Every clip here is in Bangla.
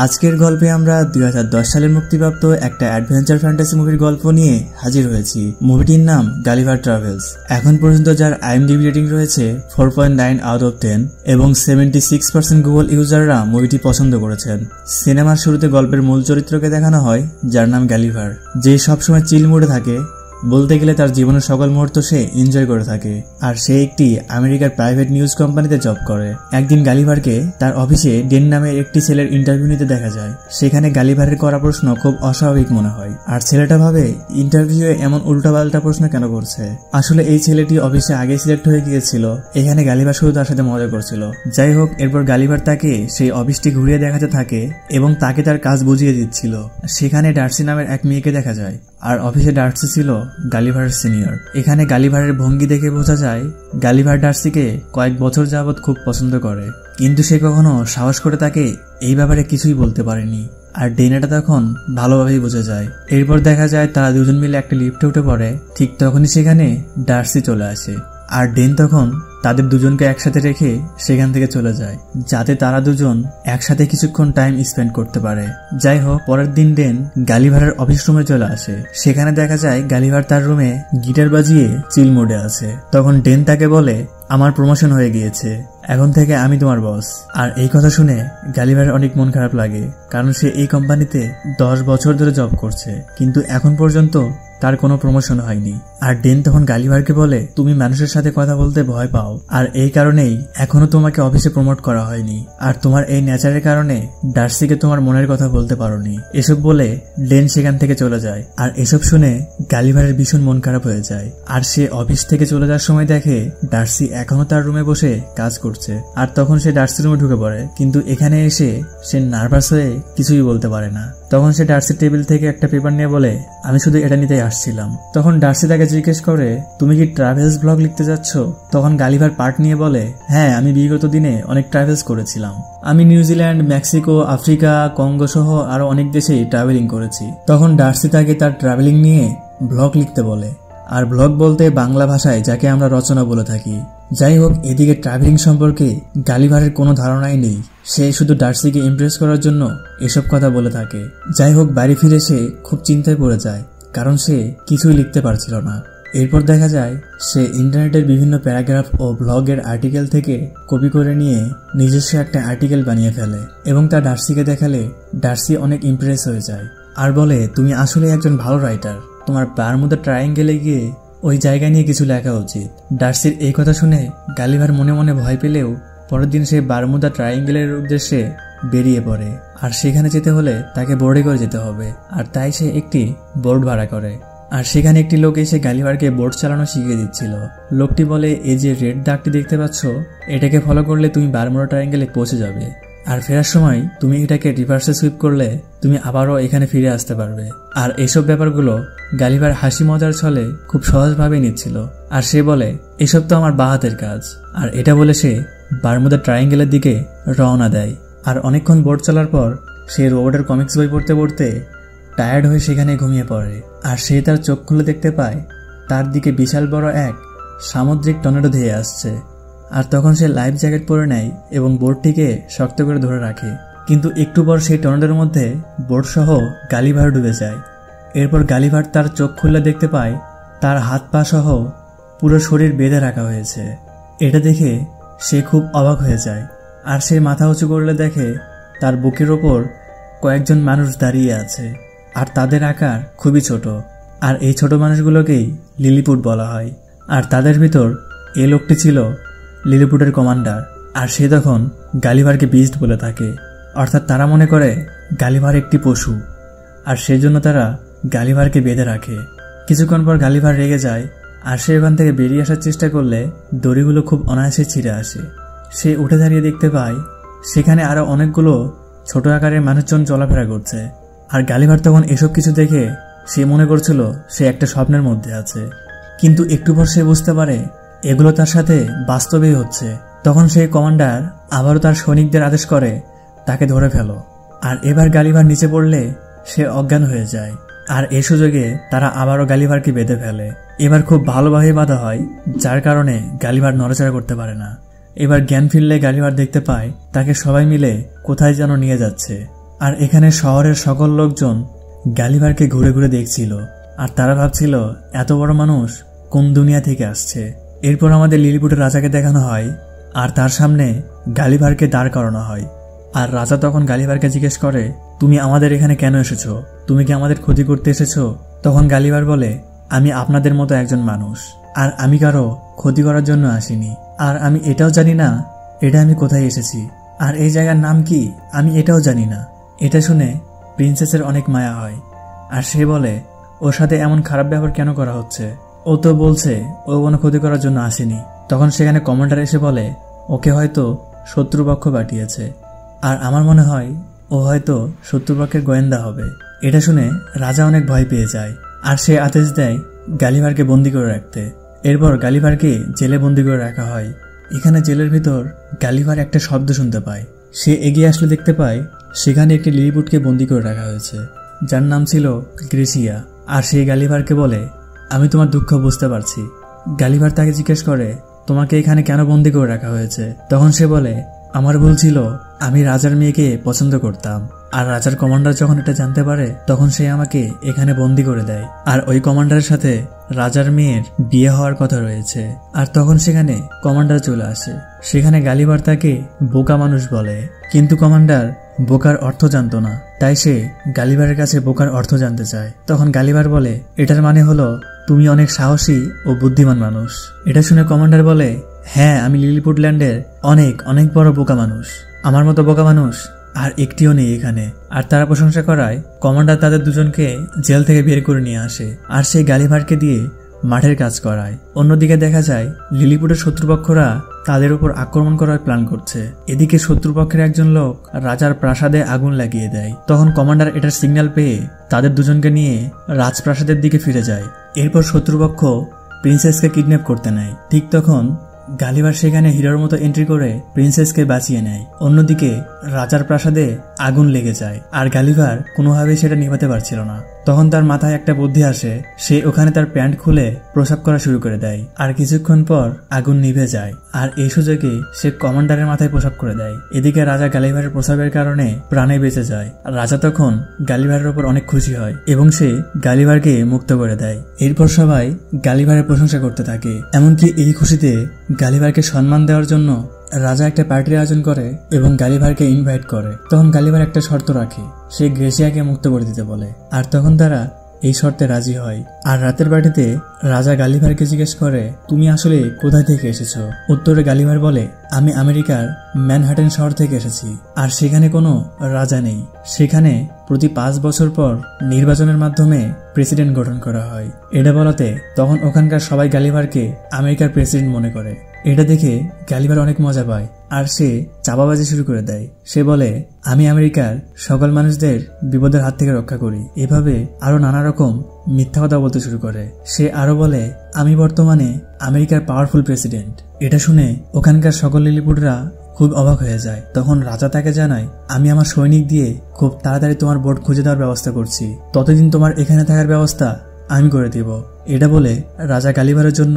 আজকের গল্পে আমরা 2010 সালে মুক্তিপ্রাপ্ত একটা অ্যাডভেঞ্চার ফ্যান্টাসি মুভির গল্প নিয়ে হাজির হয়েছি। মুভিটির নাম গালিভার ট্রাভেলস। এখন পর্যন্ত যার IMDb রেটিং রয়েছে 4.9 আউট অফ 10 এবং 76% গুগল ইউজাররা মুভিটি পছন্দ করেছেন। সিনেমার শুরুতে গল্পের মূল চরিত্রকে দেখানো হয়, যার নাম গালিভার, যে সবসময় চিল মুডে থাকে। বলতে গেলে তার জীবনের সকল মুহূর্ত সে এনজয় করে থাকে। আর সে একটি আমেরিকার প্রাইভেট নিউজ কোম্পানিতে জব করে। একদিন গালিভারকে তার অফিসে ডেন নামের একটি ছেলের ইন্টারভিউ নিতে দেখা যায়। সেখানে গালিভারের করা প্রশ্ন খুব অস্বাভাবিক মনে হয়, আর ছেলেটা ভাবে ইন্টারভিউয়ে এমন উল্টাপাল্টা প্রশ্ন কেন করছে। আসলে এই ছেলেটি অফিসে আগে সিলেক্ট হয়ে গিয়েছিল। এখানে গালিভার শুধু তার সাথে মজা করছিল। যাই হোক, এরপর গালিভার তাকে সেই অফিসটি ঘুরিয়ে দেখাতে থাকে এবং তাকে তার কাজ বুঝিয়ে দিচ্ছিল। সেখানে ডার্সি নামের এক মেয়েকে দেখা যায়, আর অফিসে ডার্সি ছিল গালিভারের সিনিয়র। এখানে গালিভারের ভঙ্গি দেখে বোঝা যায় গালিভার ডার্সিকে কয়েক বছর যাবৎ খুব পছন্দ করে, কিন্তু সে কখনো সাহস করে তাকে এই ব্যাপারে কিছুই বলতে পারেনি। আর ডেনেটা তখন ভালোভাবেই বোঝা যায়। এরপর দেখা যায় তারা দুজন মিলে একটা লিফটে উঠে পড়ে। ঠিক তখনই সেখানে ডার্সি চলে আসে, আর ডেন তখন তাদের দুজনকে একসাথে রেখে সেখান থেকে চলে যায়, যাতে তারা দুজন একসাথে কিছুক্ষণ টাইম স্পেন্ড করতে পারে। যাই হোক, পরের দিন ডেন গালিভারের অফিস রুমে চলে আসে। সেখানে দেখা যায় গালিভার তার রুমে গিটার বাজিয়ে চিল মোডে আছে। তখন ডেন তাকে বলে, আমার প্রমোশন হয়ে গিয়েছে, এখন থেকে আমি তোমার বস। আর এই কথা শুনে গালিভারের অনেক মন খারাপ লাগে, কারণ সে এই কোম্পানিতে 10 বছর ধরে জব করছে, কিন্তু এখন পর্যন্ত তার কোনো প্রমোশন হয়নি। আর ডেন তখন গালিভারকে বলে, তুমি মানুষের সাথে কথা বলতে ভয় পাও, আর এই কারণেই এখনো তোমাকে অফিসে প্রমোট করা হয়নি। আর তোমার এই নেচারের কারণে ডার্সিকে তোমার মনের কথা বলতে পারোনি। এসব বলে ডেন সেখান থেকে চলে যায়। আর এসব শুনে গালিভারের ভীষণ মন খারাপ হয়ে যায়। আর সে অফিস থেকে চলে যাওয়ার সময় দেখে ডার্সি এখনো তার রুমে বসে কাজ করছে। আর তখন সে ডার্সির রুমে ঢুকে পড়ে, কিন্তু এখানে এসে সে নার্ভাস হয়ে কিছুই বলতে পারে না। তখন সে ডার্সির টেবিল থেকে একটা পেপার নিয়ে বলে, আমি শুধু এটা নিতেই আসছিলাম। তখন ডার্সি তাকে জিজ্ঞেস করে, তুমি কি ট্রাভেলস ব্লগ লিখতে যাচ্ছ? তখন গালিভার পার্ট নিয়ে বলে, হ্যাঁ, আমি বিগত দিনে অনেক ট্রাভেলস করেছিলাম। আমি নিউজিল্যান্ড, মেক্সিকো, আফ্রিকা, কঙ্গো সহ আরো অনেক দেশেই ট্রাভেলিং করেছি। তখন ডার্সি তাকে তার ট্রাভেলিং নিয়ে ব্লগ লিখতে বলে। আর ব্লগ বলতে বাংলা ভাষায় যাকে আমরা রচনা বলে থাকি। যাই হোক, এদিকে ট্রাভেলিং সম্পর্কে গালিভারের কোনো ধারণাই নেই। সে শুধু ডার্সিকে ইমপ্রেস করার জন্য এসব কথা বলে থাকে। যাই হোক, বাড়ি ফিরে সে খুব চিন্তায় পড়ে যায়, কারণ সে কিছুই লিখতে পারছিল না। এরপর দেখা যায় সে ইন্টারনেটের বিভিন্ন প্যারাগ্রাফ ও ব্লগের আর্টিকেল থেকে কপি করে নিয়ে নিজস্ব একটা আর্টিকেল বানিয়ে ফেলে এবং তা ডার্সিকে দেখালে ডার্সি অনেক ইমপ্রেস হয়ে যায় আর বলে, তুমি আসলে একজন ভালো রাইটার, তোমার বারমুদা ট্রায়াঙ্গেলে গিয়ে ওই জায়গা নিয়ে কিছু লেখা উচিত। ডার্সির এই কথা শুনে গালিভার মনে মনে ভয় পেলেও পরের দিন সে বারমুদা ট্রায়াঙ্গেলের উদ্দেশ্যে বেরিয়ে পড়ে। আর সেখানে যেতে হলে তাকে বোর্ডে করে যেতে হবে, আর তাই সে একটি বোর্ড ভাড়া করে। আর সেখানে একটি লোক এসে গালিভারকে বোর্ড চালানো শিখিয়ে দিচ্ছিল। লোকটি বলে, এই যে রেড দাগটি দেখতে পাচ্ছ, এটাকে ফলো করলে তুমি বারমুদা ট্রায়াঙ্গেলে পৌঁছে যাবে। আর ফেরার সময় তুমি এটাকে রিভার্সে সুইপ করলে তুমি আবারও এখানে ফিরে আসতে পারবে। আর এইসব ব্যাপারগুলো গালিভার হাসি মজার ছলে খুব সহজভাবে নিচ্ছিল। আর সে বলে, এসব তো আমার বাঁ হাতের কাজ। আর এটা বলে সে বারমুদা ট্রায়াঙ্গেলের দিকে রওনা দেয়। আর অনেকক্ষণ বোর্ড চলার পর সে রোবটের কমিক্স বই পড়তে পড়তে টায়ার্ড হয়ে সেখানে ঘুমিয়ে পড়ে। আর সে তার চোখ খুলে দেখতে পায় তার দিকে বিশাল বড় এক সামুদ্রিক টর্নেডো ধেয়ে আসছে। আর তখন সে লাইফ জ্যাকেট পরে নেয় এবং বোর্ডটিকে শক্ত করে ধরে রাখে, কিন্তু একটু পর সেই টর্নেডোর মধ্যে বোর্ড সহ গালিভার ডুবে যায়। এরপর গালিভার তার চোখ খুলে দেখতে পায় তার হাত পা সহ পুরো শরীর বেঁধে রাখা হয়েছে। এটা দেখে সে খুব অবাক হয়ে যায়। আর সে মাথা উঁচু করলে দেখে তার বুকের ওপর কয়েকজন মানুষ দাঁড়িয়ে আছে, আর তাদের আকার খুবই ছোট। আর এই ছোট মানুষগুলোকেই লিলিপুট বলা হয়। আর তাদের ভিতর এই লোকটি ছিল লিলিপুটের কমান্ডার। আর সে তখন গালিভারকে বিস্ট বলে থাকে, অর্থাৎ তারা মনে করে গালিভার একটি পশু, আর সেজন্য তারা গালিভারকে বেঁধে রাখে। কিছুক্ষণ পর গালিভার রেগে যায়, আর সে ওখান থেকে বেরিয়ে আসার চেষ্টা করলে দড়িগুলো খুব অনায়াসে ছিঁড়ে আসে। সে উঠে দাঁড়িয়ে দেখতে পায় সেখানে আরো অনেকগুলো ছোট আকারের মানুষজন চলাফেরা করছে। আর গালিভার তখন এসব কিছু দেখে সে মনে করছিল সে একটা স্বপ্নের মধ্যে আছে, কিন্তু একটু পর সে বুঝতে পারে এগুলো তার সাথে বাস্তবেই হচ্ছে। তখন সেই কমান্ডার আবারও তার সৈনিকদের আদেশ করে তাকে ধরে ফেলো। আর এবার গালিভার নিচে পড়লে সে অজ্ঞান হয়ে যায়। আর এই সুযোগে তারা আবারও গালিভারকে বেঁধে ফেলে। এবার খুব ভালোভাবে বাঁধা হয়, যার কারণে গালিভার নড়াচড়া করতে পারে না। এবার জ্ঞান ফিরলে গালিভার দেখতে পায় তাকে সবাই মিলে কোথায় যেন নিয়ে যাচ্ছে। আর এখানে শহরের সকল লোকজন গালিভারকে ঘুরে ঘুরে দেখছিল, আর তারা ভাবছিল এত বড় মানুষ কোন দুনিয়া থেকে আসছে। এরপর আমাদের লিলিপুটের রাজাকে দেখানো হয়, আর তার সামনে গালিভারকে দাঁড় করানো হয়। আর রাজা তখন গালিভারকে জিজ্ঞেস করে, তুমি আমাদের এখানে কেন এসেছো? তুমি কি আমাদের ক্ষতি করতে এসেছো? তখন গালিভার বলে, আমি আপনাদের মতো একজন মানুষ, আর আমি কারো ক্ষতি করার জন্য আসিনি। আর আমি এটাও জানি না এটা আমি কোথায় এসেছি, আর এই জায়গার নাম কি আমি এটাও জানি না। এটা শুনে প্রিন্সেসের অনেক মায়া হয়, আর সে বলে, ওর সাথে এমন খারাপ ব্যবহার কেন করা হচ্ছে? ও তো বলছে ও কোনো ক্ষতি করার জন্য আসেনি। তখন সেখানে কমান্ডার এসে বলে, ওকে হয়তো শত্রুপক্ষ পাঠিয়েছে, আর আমার মনে হয় ও হয়তো শত্রুপক্ষের গোয়েন্দা হবে। এটা শুনে রাজা অনেক ভয় পেয়ে যায়, আর সে আদেশ দেয় গালিভারকে বন্দি করে রাখতে। এরপর গালিভারকে জেলে বন্দি করে রাখা হয়। এখানে জেলের ভিতর গালিভার একটা শব্দ শুনতে পায়। সে এগিয়ে আসলে দেখতে পায় সেখানে একটি লিলিপুটকে বন্দি করে রাখা হয়েছে, যার নাম ছিল গ্রেসিয়া। আর সেই গালিভারকে বলে, আমি তোমার দুঃখ বুঝতে পারছি। গালিভার তাকে জিজ্ঞেস করে, তোমাকে এখানে কেন বন্দি করে রাখা হয়েছে? তখন সে বলে, আমার ভুল ছিল, আমি রাজার মেয়েকে পছন্দ করতাম, আর রাজার কমান্ডার যখন এটা জানতে পারে তখন সে আমাকে এখানে বন্দি করে দেয়। আর ওই কমান্ডারের সাথে রাজার মেয়ের বিয়ে হওয়ার কথা রয়েছে। আর তখন সেখানে কমান্ডার চলে আসে। সেখানে গালিভার তাকে বোকা মানুষ বলে, কিন্তু কমান্ডার বোকার অর্থ জানতো না, তাই সে গালিভারের কাছে বোকার অর্থ জানতে চায়। তখন গালিভার বলে, এটার মানে হলো তুমি অনেক সাহসী ও বুদ্ধিমান মানুষ। এটা শুনে কমান্ডার বলে, হ্যাঁ, আমি লিলিপুট ল্যান্ডের অনেক অনেক বড় বোকা মানুষ। আমার মতো বোকা মানুষ আর একটিও নেই এখানে। আর তারা প্রশংসা করায় কমান্ডার তাদের দুজনকে জেল থেকে বের করে নিয়ে আসে, আর সেই গালিভারকে দিয়ে মাঠের কাজ করায়। অন্যদিকে দেখা যায় লিলিপুটের শত্রুপক্ষরা তাদের উপর আক্রমণ করার প্ল্যান করছে। এদিকে শত্রুপক্ষের একজন লোক রাজার প্রাসাদে আগুন লাগিয়ে দেয়। তখন কমান্ডার এটার সিগন্যাল পেয়ে তাদের দুজনকে নিয়ে রাজপ্রাসাদের দিকে ফিরে যায়। এরপর শত্রুপক্ষ প্রিন্সেসকে কিডন্যাপ করতে নেয়। ঠিক তখন গালিভার সেখানে হিরোর মতো এন্ট্রি করে প্রিন্সেসকে বাঁচিয়ে নেয়। অন্যদিকে রাজার প্রাসাদে আগুন লেগে যায়, আর গালিভার কোনোভাবেই সেটা নিভাতে পারছিল না। তখন তার মাথায় একটা বুদ্ধি আসে, সে ওখানে তার প্যান্ট খুলে প্রসাব করা শুরু করে দেয়, আর কিছুক্ষণ পর আগুন নিভে যায়। আর এই সুযোগে সে কমান্ডারের মাথায় প্রসাব করে দেয়। এদিকে রাজা গালিভারের প্রসাবের কারণে প্রাণে বেঁচে যায়। আর রাজা তখন গালিভারের উপর অনেক খুশি হয় এবং সে গালিভারকে মুক্ত করে দেয়। এরপর সবাই গালিভারের প্রশংসা করতে থাকে। এমনকি এই খুশিতে গালিভারকে সম্মান দেওয়ার জন্য রাজা একটা পার্টির আয়োজন করে এবং গালিভারকে ইনভাইট করে। তখন গালিভার একটা শর্ত রাখে, সে গ্রেসিয়াকে মুক্ত করে দিতে বলে। আর তখন তারা এই শর্তে রাজি হয়। আর রাতের পার্টিতে রাজা গালিভারকে জিজ্ঞেস করে, তুমি আসলে কোথায় থেকে এসেছো? উত্তরে গালিভার বলে, আমি আমেরিকার ম্যানহাটন শহর থেকে এসেছি, আর সেখানে কোনো রাজা নেই। সেখানে প্রতি 5 বছর পর নির্বাচনের মাধ্যমে প্রেসিডেন্ট গঠন করা হয়। এটা বলাতে তখন ওখানকার সবাই গালিভারকে আমেরিকার প্রেসিডেন্ট মনে করে। এটা দেখে গালিভার অনেক মজা পায়, আর সে চাপাবাজি শুরু করে দেয়। সে বলে, আমি আমেরিকার সকল মানুষদের বিপদের হাত থেকে রক্ষা করি। এভাবে আরো নানা রকম মিথ্যা কথা বলতে শুরু করে। সে আরো বলে, আমি বর্তমানে আমেরিকার পাওয়ারফুল প্রেসিডেন্ট। এটা শুনে ওখানকার সকল লিলিপুটরা খুব অবাক হয়ে যায়। তখন রাজা তাকে জানায়, আমি আমার সৈনিক দিয়ে খুব তাড়াতাড়ি তোমার বোট খুঁজে দেওয়ার ব্যবস্থা করছি, ততদিন তোমার এখানে থাকার ব্যবস্থা আমি করে দিব। এটা বলে রাজা গালিভারের জন্য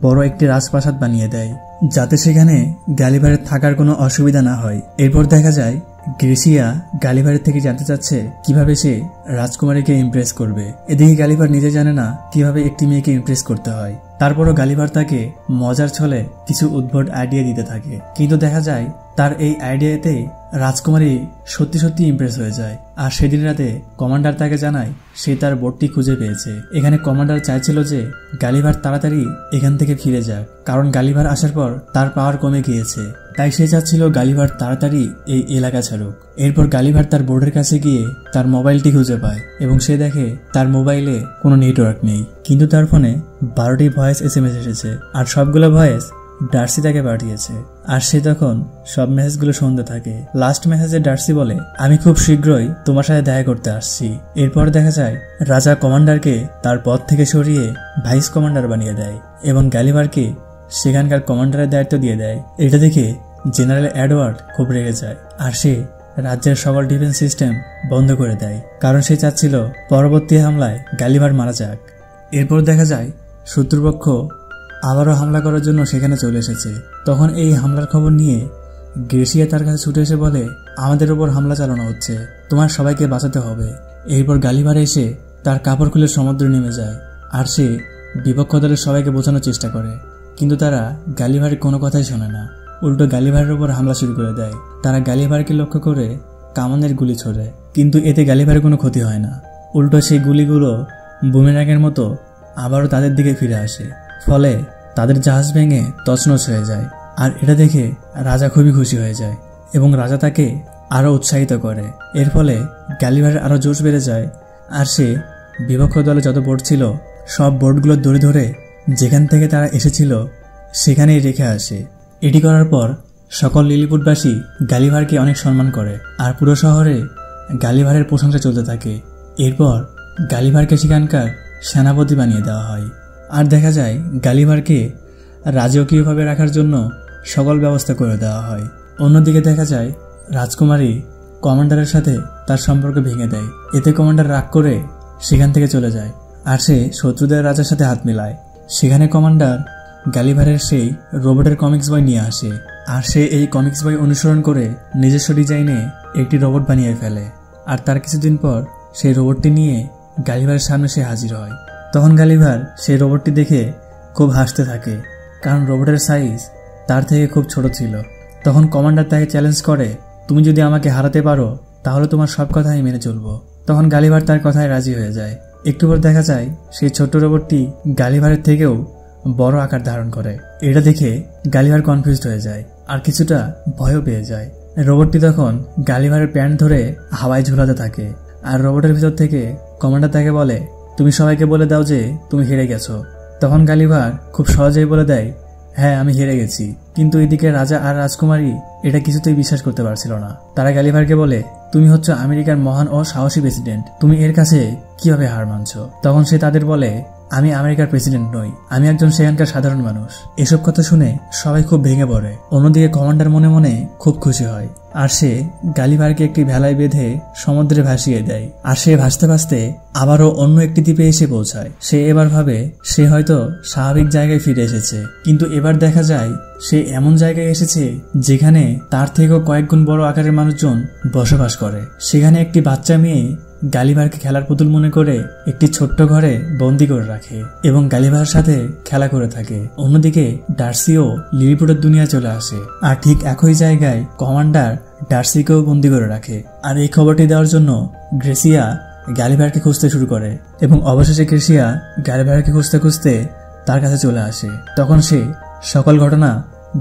বড় একটি রাজপ্রাসাদ বানিয়ে দেয়, যাতে সেখানে গালিভারের থাকার কোনো অসুবিধা না হয়। এরপর দেখা যায় গ্রেসিয়া গালিভারের থেকে জানতে চাচ্ছে কিভাবে সে রাজকুমারীকে ইমপ্রেস করবে। এদিকে গালিভার নিজে জানে না কিভাবে একটি মেয়েকে ইমপ্রেস করতে হয়। তারপরও গালিভার তাকে মজার ছলে কিছু উদ্ভট আইডিয়া দিতে থাকে, কিন্তু দেখা যায় তার এই আইডিয়াতে রাজকুমারী সত্যি সত্যি ইমপ্রেস হয়ে যায়। আর সেদিন রাতে কমান্ডার তাকে জানায় সে তার বোটটি খুঁজে পেয়েছে। এখানে কমান্ডার চাইছিল যে গালিভার তাড়াতাড়ি এখান থেকে ফিরে যাক, কারণ গালিভার আসার পর তার পাওয়ার কমে গিয়েছে। তাই সে চাচ্ছিল গালিভার তাড়াতাড়ি এই এলাকা ছাড়ুক। এরপর গালিভার তার বোর্ডের কাছে গিয়ে তার মোবাইলটি খুঁজে পায় এবং সে দেখে তার মোবাইলে কোনো নেটওয়ার্ক নেই, কিন্তু তার ফোনে 12টি ভয়েস SMS এসেছে, আর সবগুলো ভয়েস ডার্সি তাকে পাঠিয়েছে। আর সে তখন সব মেসেজগুলো শুনতে থাকে। লাস্ট মেসেজে ডার্সি বলে, আমি খুব শীঘ্রই তোমার সাথে দেখা করতে আসছি। এরপর দেখা যায় রাজা কমান্ডারকে তার পদ থেকে সরিয়ে ভাইস কমান্ডার বানিয়ে দেয় এবং গালিভারকে সেখানকার কমান্ডারের দায়িত্ব দিয়ে দেয়। এটা দেখে জেনারেল এডওয়ার্ড খুব রেগে যায়, আর সে রাজ্যের সকল ডিফেন্স সিস্টেম বন্ধ করে দেয়, কারণ সে চাচ্ছিল পরবর্তী হামলায় গালিভার মারা যাক। এরপর দেখা যায় শত্রুপক্ষ আবারও হামলা করার জন্য সেখানে চলে এসেছে। তখন এই হামলার খবর নিয়ে গ্রেসিয়া তার কাছে ছুটে এসে বলে, আমাদের উপর হামলা চালানো হচ্ছে, তোমার সবাইকে বাঁচাতে হবে। এরপর গালিভার এসে তার কাপড় খুলে সমুদ্রে নেমে যায়, আর সে বিপক্ষ দলের সবাইকে বোঝানোর চেষ্টা করে, কিন্তু তারা গালিভারের কোনো কথাই শোনে না, উল্টো গালিভারের উপর হামলা শুরু করে দেয়। তারা গালিভারকে লক্ষ্য করে কামানের গুলি ছোড়ে, কিন্তু এতে গালিভারের কোনো ক্ষতি হয় না, উল্টো সেই গুলিগুলো বুমেরাংয়ের মতো আবারও তাদের দিকে ফিরে আসে, ফলে তাদের জাহাজ ভেঙে তছনছ হয়ে যায়। আর এটা দেখে রাজা খুবই খুশি হয়ে যায় এবং রাজা তাকে আরও উৎসাহিত করে। এর ফলে গালিভারের আরও জোশ বেড়ে যায়, আর সে বিপক্ষ দলে যত বোট ছিল সব বোটগুলো ধরে ধরে যেখান থেকে তারা এসেছিল সেখানেই রেখে আসে। এটি করার পর সকল লিলিপুটবাসী গালিভারকে অনেক সম্মান করে, আর পুরো শহরে গালিভারের প্রশংসা চলতে থাকে। এরপর গালিভারকে সেখানকার সেনাপতি বানিয়ে দেওয়া হয়, আর দেখা যায় গালিভারকে রাজকীয়ভাবে রাখার জন্য সকল ব্যবস্থা করে দেওয়া হয়। অন্যদিকে দেখা যায় রাজকুমারী কমান্ডারের সাথে তার সম্পর্ক ভেঙে দেয়, এতে কমান্ডার রাগ করে সেখান থেকে চলে যায়, আর সে শত্রুদের রাজার সাথে হাত মেলায়। সেখানে কমান্ডার গালিভারের সেই রোবটের কমিক্স বই নিয়ে আসে, আর সে এই কমিক্স বই অনুসরণ করে নিজস্ব ডিজাইনে একটি রোবট বানিয়ে ফেলে। আর তার কিছুদিন পর সেই রোবটটি নিয়ে গালিভারের সামনে সে হাজির হয়। তখন গালিভার সেই রোবটটি দেখে খুব হাসতে থাকে, কারণ রোবটের সাইজ তার থেকে খুব ছোট ছিল। তখন কমান্ডার তাকে চ্যালেঞ্জ করে, তুমি যদি আমাকে হারাতে পারো তাহলে তোমার সব কথাই মেনে চলবো। তখন গালিভার তার কথায় রাজি হয়ে যায়। একটু পর দেখা যায় সেই ছোট্ট রোবটটি গালিভারের থেকেও বড় আকার ধারণ করে। এটা দেখে গালিভার কনফিউজড হয়ে যায় আর কিছুটা ভয়ও পেয়ে যায়। রোবটটি তখন গালিভারের প্যান্ট ধরে হাওয়ায় ঝুলাতে থাকে, আর রোবটের ভিতর থেকে কমান্ডার তাকে বলে, তুমি সবাইকে বলে দাও যে তুমি হেরে গেছো। তখন গালিভার খুব সহজেই বলে দেয়, হ্যাঁ আমি হেরে গেছি। কিন্তু এদিকে রাজা আর রাজকুমারী এটা কিছুতেই বিশ্বাস করতে পারছিল না। তারা গালিভারকে বলে, তুমি হচ্ছে আমেরিকার মহান ও সাহসী প্রেসিডেন্ট, তুমি এর কাছে কিভাবে হার মানছো? তখন সে তাদের বলে, আমি আমেরিকার প্রেসিডেন্ট নই, আমি একজন সেখানকার সাধারণ মানুষ। এসব কথা শুনে সবাই খুব ভেঙে পড়ে। অন্যদিকে কমান্ডার মনে মনে খুব খুশি হয়, আর সে গালিভারকে একটি ভেলায় বেঁধে সমুদ্রে ভাসিয়ে দেয়। আর সে ভাসতে ভাসতে আবারও অন্য একটি দ্বীপে এসে পৌঁছায়। সে এবার ভাবে সে হয়তো স্বাভাবিক জায়গায় ফিরে এসেছে, কিন্তু এবার দেখা যায় সে এমন জায়গায় এসেছে যেখানে তার থেকেও কয়েক গুণ বড় আকারের মানুষজন বসবাস করে। সেখানে একটি বাচ্চা মেয়ে গালিভারকে খেলার পুতুল মনে করে একটি ছোট্ট ঘরে বন্দি করে রাখে এবং গালিভারের সাথে খেলা করে থাকে। অন্যদিকে ডার্সিও লিলিপুটের দুনিয়া চলে আসে, আর ঠিক একই জায়গায় কমান্ডার ডার্সিকেও বন্দি করে রাখে। আর এই খবরটি দেওয়ার জন্য গ্রেসিয়া গালিভারকে খুঁজতে শুরু করে এবং অবশেষে গ্রেসিয়া গালিভারকে খুঁজতে খুঁজতে তার কাছে চলে আসে। তখন সে সকল ঘটনা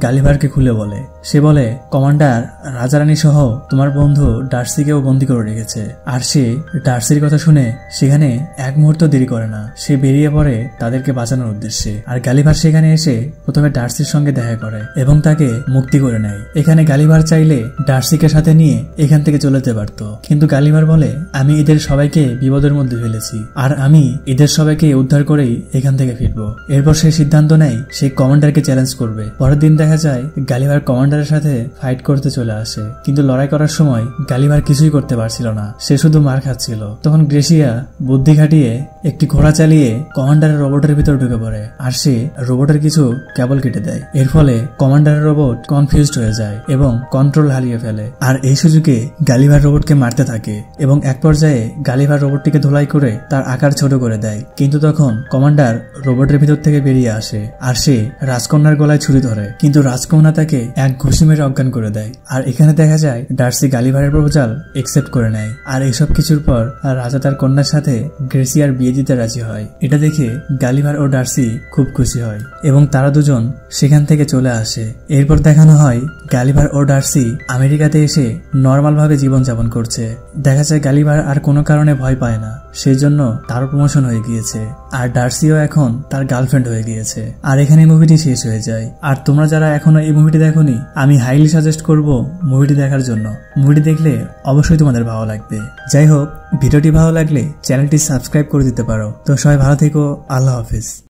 গালিভারকে খুলে বলে। সে বলে, কমান্ডার রাজারানী সহ তোমার বন্ধু ডার্সিকেও বন্দী করে রেখেছে। আর সে ডার্সির কথা শুনে সেখানে এক মুহূর্ত দেরি করে না, সে বেরিয়ে পড়ে তাদেরকে বাঁচানোর উদ্দেশ্যে। আর গালিভার সেখানে এসে প্রথমে ডার্সির সঙ্গে দেখা করে এবং তাকে মুক্তি করে নেয়। এখানে গালিভার চাইলে ডার্সিকে সাথে নিয়ে এখান থেকে চলে যেতে পারত, কিন্তু গালিভার বলে, আমি এদের সবাইকে বিপদের মধ্যে ফেলেছি, আর আমি এদের সবাইকে উদ্ধার করেই এখান থেকে ফিরবো। এরপর সে সিদ্ধান্ত নেয় সে কমান্ডারকে চ্যালেঞ্জ করবে। পরের দিন দেখা যায় গালিভার কমান্ডারের সাথে ফাইট করতে চলে আসে, কিন্তু লড়াই করার সময় গালিভার কিছুই করতে পারছিল না, সে শুধু মার খাচ্ছিল। তখন গ্রেসিয়া বুদ্ধি খাটিয়ে একটি ঘোড়া চালিয়ে কমান্ডারের রোবটের ভিতর ঢুকে পড়ে, আর সে রোবটের কিছু কেবল কেটে দেয়। এর ফলে কমান্ডারের রোবট কনফিউজড হয়ে যায় এবং কন্ট্রোল হারিয়ে ফেলে। আর এই সুযোগে গালিভার রোবটকে মারতে থাকে এবং এক পর্যায়ে গালিভার রোবটটিকে ধোলাই করে তার আকার ছোট করে দেয়। কিন্তু তখন কমান্ডার রোবটের ভিতর থেকে বেরিয়ে আসে, আর সে রাজকন্যার গলায় ছুরি ধরে, কিন্তু রাজকন্যা তাকে এক ঘুষি মেরে অজ্ঞান করে দেয়। আর এখানে দেখা যায় ডার্সি গালিভারের প্রপোজাল একসেপ্ট করে নেয়। আর এইসব কিছুর পর রাজা তার কন্যার সাথে গ্রেসিয়ার বিয়ে দিতে রাজি হয়। এটা দেখে গালিভার ও ডার্সি খুব খুশি হয় এবং তারা দুজন সেখান থেকে চলে আসে। এরপর দেখানো হয় গালিভার ও ডার্সি আমেরিকাতে এসে নর্মাল ভাবে জীবনযাপন করছে। দেখা যায় গালিভার আর কোনো কারণে ভয় পায় না, সেই জন্য তারও প্রমোশন হয়ে গিয়েছে, আর ডার্সিও এখন তার গার্লফ্রেন্ড হয়ে গিয়েছে। আর এখানে মুভিটি শেষ হয়ে যায়। আর তোমরা যারা এখনো এই মুভিটি দেখোনি, আমি হাইলি সাজেস্ট করব মুভিটি দেখার জন্য। মুভিটি দেখলে অবশ্যই তোমাদের ভালো লাগবে। যাই হোক, ভিডিওটি ভালো লাগলে চ্যানেলটি সাবস্ক্রাইব করে দিতে পারো। তো সবাই ভালো থেকো, আল্লাহ হাফেজ।